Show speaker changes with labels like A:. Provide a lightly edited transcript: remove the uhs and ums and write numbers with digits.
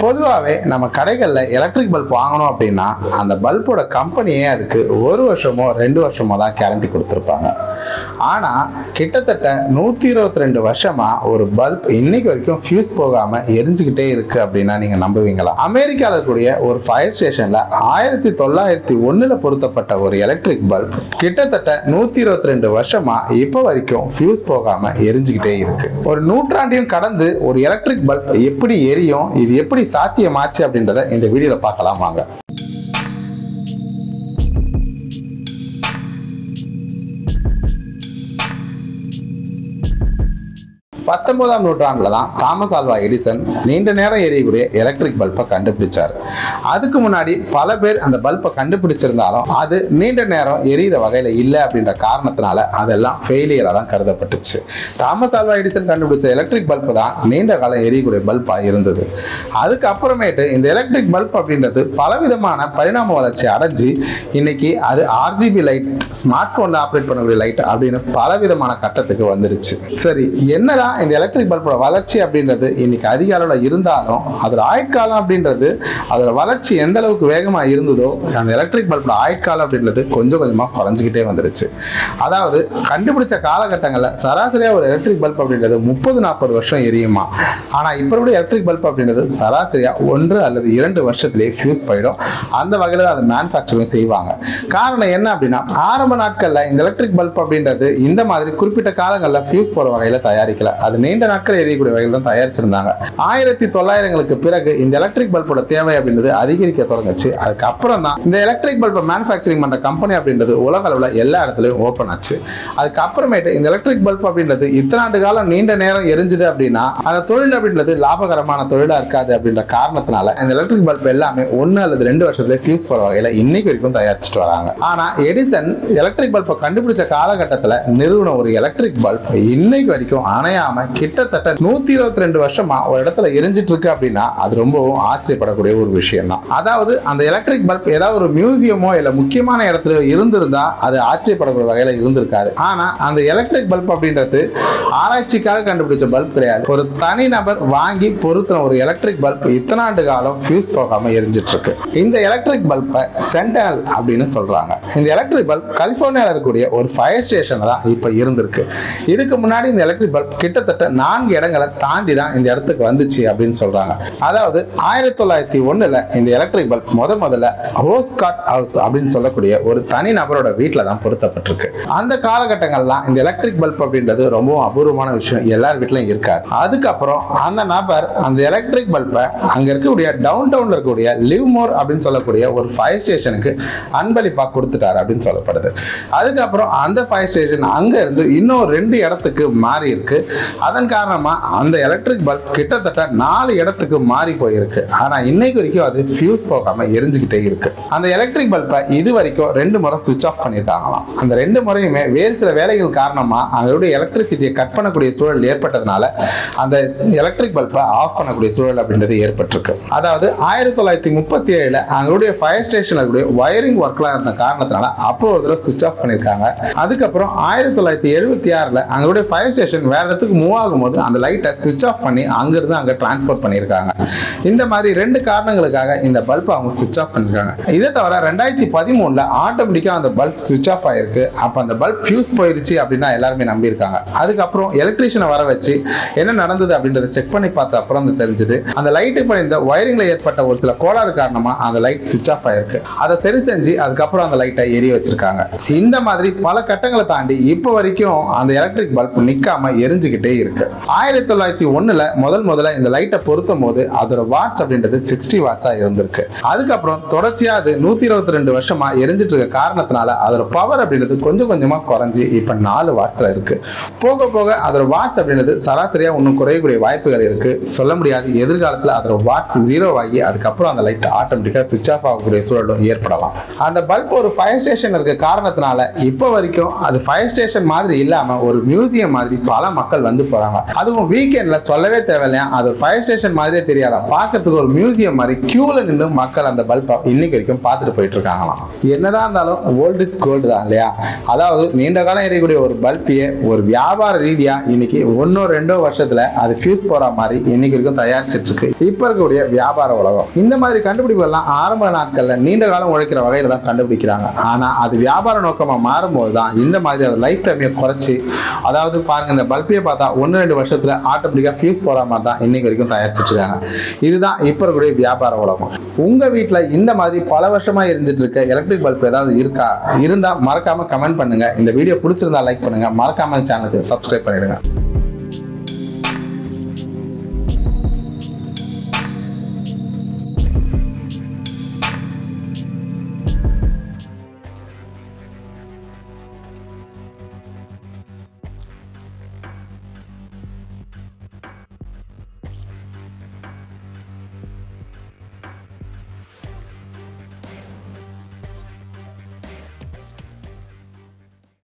A: பொதுவாகவே நம்ம கடைகளில் எலக்ட்ரிக் பல்ப் வாங்கணும் அப்படின்னா அந்த பல்போட கம்பெனியே அதுக்கு 1 வருஷமோ 2 வருஷமோ தான் கேரண்டி கொடுத்துருப்பாங்க. ஆனால் கிட்டத்தட்ட 122 வருஷமா ஒரு பல்ப் இன்னைக்கு வரைக்கும் ஃபியூஸ் போகாமல் எரிஞ்சுக்கிட்டே இருக்கு அப்படின்னா நீங்கள் நம்புவீங்களா? அமெரிக்காவில் இருக்கக்கூடிய ஒரு ஃபயர் ஸ்டேஷனில் 1901 பொருத்தப்பட்ட ஒரு எலக்ட்ரிக் பல்ப் கிட்டத்தட்ட 122 வருஷமா இப்போ வரைக்கும் ஃபியூஸ் போகாமல் எரிஞ்சுக்கிட்டே இருக்கு. ஒரு நூற்றாண்டையும் கடந்து ஒரு எலக்ட்ரிக் பல்ப் எப்படி எரியும், இது எப்படி சாத்தியமாச்சு அப்படின்றத இந்த வீடியோல பார்க்கலாம் வாங்க. 19ஆம் நூற்றாண்டுல தான் தாமஸ் ஆல்வா எடிசன் நீண்ட நேரம் எரியக்கூடிய எலக்ட்ரிக் பல்பை கண்டுபிடிச்சார். அதுக்கு முன்னாடி பல பேர் அந்த பல்பை கண்டுபிடிச்சிருந்தாலும் அது நீண்ட நேரம் எரியிற வகையில இல்லை அப்படின்ற காரணத்தினால அதெல்லாம் ஃபெயிலியரா தான் கருதப்பட்டுச்சு. தாமஸ் ஆல்வா எடிசன் கண்டுபிடிச்ச எலக்ட்ரிக் பல்பு தான் நீண்ட காலம் எரியக்கூடிய பல்பா இருந்தது. அதுக்கு அப்புறமேட்டு இந்த எலக்ட்ரிக் பல்ப் அப்படின்றது பலவிதமான பரிணாம வளர்ச்சி அடைஞ்சு இன்னைக்கு அது ஆர்ஜிபி லைட், ஸ்மார்ட் போன்ல ஆப்ரேட் பண்ணக்கூடிய லைட் அப்படின்னு பலவிதமான கட்டத்துக்கு வந்துருச்சு. சரி, என்னதான் இந்த எலக்ட்ரிக் பல்போட வளர்ச்சி அப்படின்றது இன்னைக்கு அதிக அளவில் இருந்தாலும் அதோட ஆயுட்காலம் அப்படின்றது, அதோட வளர்ச்சி எந்த அளவுக்கு வேகமாக இருந்ததோ அந்த எலக்ட்ரிக் பல்போட ஆயுட்காலம் அப்படின்றது கொஞ்சம் கொஞ்சமாக குறைஞ்சிக்கிட்டே வந்துருச்சு. அதாவது கண்டுபிடிச்ச காலகட்டங்களில் சராசரியாக ஒரு எலக்ட்ரிக் பல்ப் அப்படின்றது 30-40 வருஷம் எரியுமா. ஆனால் இப்போ உள்ள எலக்ட்ரிக் பல்ப் அப்படின்றது சராசரியாக 1 அல்லது 2 வருஷத்துலேயே ஃபியூஸ் போயிடும். அந்த வகையில் அதை மேனுஃபேக்சரிங் செய்வாங்க. காரணம் என்ன அப்படின்னா, ஆரம்ப நாட்களில் இந்த எலக்ட்ரிக் பல்ப் அப்படின்றது இந்த மாதிரி குறிப்பிட்ட காலங்களில் ஃபியூஸ் போகிற வகையில் தயாரிக்கல, அது நீண்ட நாட்கள் எரியக்கூடிய வகையில் தான் தயாரிச்சிருந்தாங்க. 1900களுக்கு பிறகு இந்த எலக்ட்ரிக் பல்போட தேவை அப்படின்றது அதிகரிக்க தொடங்குச்சு. அதுக்கப்புறம் தான் இந்த எலக்ட்ரிக் பல்பை மேனுஃபேக்சரிங் பண்ற கம்பெனி அப்படின்றது உலக அளவில் எல்லா இடத்துலையும் ஓப்பன் ஆச்சு. அதுக்கப்புறமேட்டு இந்த எலக்ட்ரிக் பல்ப் அப்படின்றது இத்தனை ஆண்டு காலம் நீண்ட நேரம் எரிஞ்சுது அப்படின்னா அந்த தொழில் அப்படின்றது லாபகரமான தொழிலா இருக்காது அப்படின்ற காரணத்தினால இந்த எலக்ட்ரிக் பல்ப் எல்லாமே 1 அல்லது 2 வருஷத்துல ஃபியூஸ் போற வகையில இன்னைக்கு வரைக்கும் தயாரிச்சுட்டு வராங்க. ஆனா எடிசன் எலக்ட்ரிக் பல்பை கண்டுபிடிச்ச காலகட்டத்தில் நிறுவன ஒரு எலக்ட்ரிக் பல்ப் இன்னைக்கு வரைக்கும் அணையாம கிட்டத்தட்ட 122 வருஷமா ஒரு இடத்துல எரிஞ்சிட்டு இருக்கு அப்படின்னா அது ரொம்பவும் ஆச்சரியப்படக்கூடிய ஒரு விஷயம் தான். அதாவது அந்த எலக்ட்ரிக் பல்ப் ஏதாவது ஒரு மியூசியமோ இல்ல முக்கியமான இடத்துல இருந்திருந்தா அது ஆச்சரியப்படக்கூடிய வகையில இருந்திருக்காது. ஆனா அந்த எலக்ட்ரிக் பல்ப் அப்படின்றது ஆராய்ச்சிக்காக கண்டுபிடிச்ச பல்ப் கிடையாது. ஒரு தனி நபர் வாங்கி பொருத்தின ஒரு எலக்ட்ரிக் பல்ப் இத்தனை ஆண்டு காலம் ஃபியூஸ் போகாம எரிஞ்சிட்டு இருக்கு. இந்த எலக்ட்ரிக் பல்பை சென்டினல் அப்படின்னு சொல்றாங்க. இந்த எலக்ட்ரிக் பல்ப் கலிபோர்னியால இருக்கக்கூடிய ஒரு ஃபயர் ஸ்டேஷன்ல தான் இப்ப இருந்திருக்கு. இதுக்கு முன்னாடி இந்த எலக்ட்ரிக் பல்ப் கிட்டத்தட்ட 4 இடங்களை தாண்டி தான் இந்த இடத்துக்கு வந்துச்சு அப்படின்னு சொல்றாங்க. அதாவது 1901 இந்த எலக்ட்ரிக் பல்ப் முதல்ல ரோஸ்காட் ஹவுஸ் அப்படின்னு சொல்லக்கூடிய ஒரு தனி நபரோட வீட்டில் தான் பொருத்தப்பட்டிருக்கு. அந்த காலகட்டங்கள்லாம் இந்த எலக்ட்ரிக் பல்ப் அப்படின்றது ரொம்பவும் அபூர்வமான விஷயம், எல்லார் வீட்லையும் இருக்காது. அதுக்கப்புறம் அந்த நபர் அந்த எலக்ட்ரிக் பல்பை அங்க இருக்கக்கூடிய டவுன் டவுன்ல இருக்கக்கூடிய லிவ்மோர் அப்படின்னு சொல்லக்கூடிய ஒரு ஃபயர் ஸ்டேஷனுக்கு அன்பளிப்பா கொடுத்துட்டாரு அப்படின்னு சொல்லப்படுது. அதுக்கப்புறம் அந்த ஃபயர் ஸ்டேஷன் அங்க இருந்து இன்னும் 2 இடத்துக்கு மாறி இருக்கு. அதன் காரணமா அந்த எலக்ட்ரிக் பல்ப் கிட்டத்தட்ட 4 இடத்துக்கு மாறி போயிருக்கு. ஆனா இன்னைக்கு வரைக்கும் அது ஃபியூஸ் போகாம எரிஞ்சுக்கிட்டே இருக்கு. அந்த எலக்ட்ரிக் பல்பை இது வரைக்கும் 2 முறை சுவிட்ச் ஆஃப் பண்ணிருக்காங்களாம். அந்த 2 முறையுமே வேறு சில வேலைகள் காரணமா அவங்களுடைய எலக்ட்ரிசிட்டியை கட் பண்ணக்கூடிய சூழல் ஏற்பட்டதுனால அந்த எலக்ட்ரிக் பல்பை ஆஃப் பண்ணக்கூடிய சூழல் அப்படின்றது ஏற்பட்டிருக்கு. அதாவது 1937 அவங்களுடைய ஃபயர் ஸ்டேஷன்ல கூடிய வயரிங் ஒர்க்லாம் இருந்த காரணத்தினால அப்போ ஒரு தடவை சுவிட்ச் ஆஃப் பண்ணிருக்காங்க. அதுக்கப்புறம் 1976 அவங்களுடைய ஃபயர் ஸ்டேஷன் வேற இடத்துக்கு மூவ் ஆகும்போது அந்த லைட்டை ஸ்விட்ச் ஆஃப் பண்ணி அங்கிருந்து அங்க டிரான்ஸ்போர்ட் பண்ணியிருக்காங்க. இந்த மாதிரி 2 காரணங்களுக்காக இந்த பல்பை அவங்க ஸ்விட்ச் ஆஃப் பண்ணிருக்காங்க. இதை தவிர 2013 ஆட்டோமேட்டிக்கா அந்த பல்ப் ஸ்விட்ச் ஆஃப் ஆயிருக்கு. அப்ப அந்த பல்ப் ஃபியூஸ் போயிருச்சு அப்படின்னா எல்லாருமே நம்பியிருக்காங்க. அதுக்கப்புறம் எலக்ட்ரீஷியனை வர வச்சு என்ன நடந்தது அப்படின்றத செக் பண்ணி பார்த்த அப்புறம் தெரிஞ்சது அந்த லைட்டுக்கு பண்ணியிருந்த வயரிங்ல ஏற்பட்ட ஒரு சில கோளாறு காரணமா அந்த லைட் ஸ்விட்ச் ஆஃப் ஆயிருக்கு. அதை சரி செஞ்சு அதுக்கப்புறம் அந்த லைட்டை எரிய வச்சிருக்காங்க. இந்த மாதிரி பல கட்டங்களை தாண்டி இப்போ வரைக்கும் அந்த எலக்ட்ரிக் பல்ப் நிக்காம எரிஞ்சுக்கிட்டே இருக்கு. 1901 முதல்ல இந்த லைட்டை பொருத்தும் போது அதோட வாட்ஸ் அப்படின்றது 60 வாட்ஸா இருந்திருக்கு. அதுக்கப்புறம் தொடர்ச்சியா அது 122 வருஷமா எரிஞ்சிட்டு இருக்க காரணத்தினால அதோட பவர் அப்படின்றது கொஞ்சம் கொஞ்சமா குறைஞ்சி இப்ப 4 வாட்ஸ்ல இருக்கு. போக போக அதோட வாட்ஸ் அப்படின்றது சராசரியா இன்னும் குறையக்கூடிய வாய்ப்புகள் இருக்கு. சொல்ல முடியாது, எதிர்காலத்துல அதோட வாட்ஸ் 0 ஆகி அதுக்கப்புறம் அந்த லைட் ஆட்டோமேட்டிக்கா சுவிட்ச் ஆஃப் ஆகக்கூடிய சூழலும் ஏற்படலாம். அந்த பல்ப் ஒரு ஃபயர் ஸ்டேஷன் இருக்க காரணத்தினால இப்போ வரைக்கும் அது ஃபயர் ஸ்டேஷன் மாதிரி இல்லாம ஒரு மியூசியம் மாதிரி பல மக்கள் வந்து வந்து போறாங்க. அதுவும் வீக்கெண்ட்ல சொல்லவே தேவையில்லையா, அது ஃபயர் ஸ்டேஷன் மாதிரியே தெரியாதா, பார்க்கறதுக்கு ஒரு மியூசியம் மாதிரி கியூல நின்று மக்கள் அந்த பல்பை இன்னைக்கு வரைக்கும் பார்த்துட்டு போயிட்டு இருக்காங்களாம். என்னதான் இருந்தாலும் ஓல்ட் இஸ் கோல்டு தான் இல்லையா. அதாவது நீண்ட காலம் எரியக்கூடிய ஒரு பல்பையே ஒரு வியாபார ரீதியா இன்னைக்கு 1-2 வருஷத்துல அது ஃபியூஸ் போற மாதிரி இன்னைக்கு வரைக்கும் தயாரிச்சிட்டு இருக்கு இப்ப இருக்கக்கூடிய வியாபார உலகம். இந்த மாதிரி கண்டுபிடிப்பு எல்லாம் ஆரம்ப நாட்கள்ல நீண்ட காலம் உழைக்கிற வகையில தான் கண்டுபிடிக்கிறாங்க. ஆனா அது வியாபார நோக்கமா மாறும்போது தான் இந்த மாதிரி அது லைஃப் டைமையை குறைச்சி, அதாவது பாருங்க இந்த பல்பையை பார்த்தா 1-2 வருஷத்துல ஆட்டோமேட்டிக்கா ஃபியூஸ் போற மாதிரி தான் இன்னைக்கு வரைக்கும் தயாரிச்சிட்டு இருக்காங்க. இதுதான் இப்ப இருக்கக்கூடிய வியாபார உலகம். உங்க வீட்டுல இந்த மாதிரி பல வருஷமா எரிஞ்சிட்டு இருக்க எலக்ட்ரிக் பல்ப் ஏதாவது இருக்கா? இருந்தா மறக்காம கமெண்ட் பண்ணுங்க. இந்த வீடியோ பிடிச்சிருந்தா லைக் பண்ணுங்க. மறக்காம சேனலுக்கு சப்ஸ்கிரைப் பண்ணிடுங்க.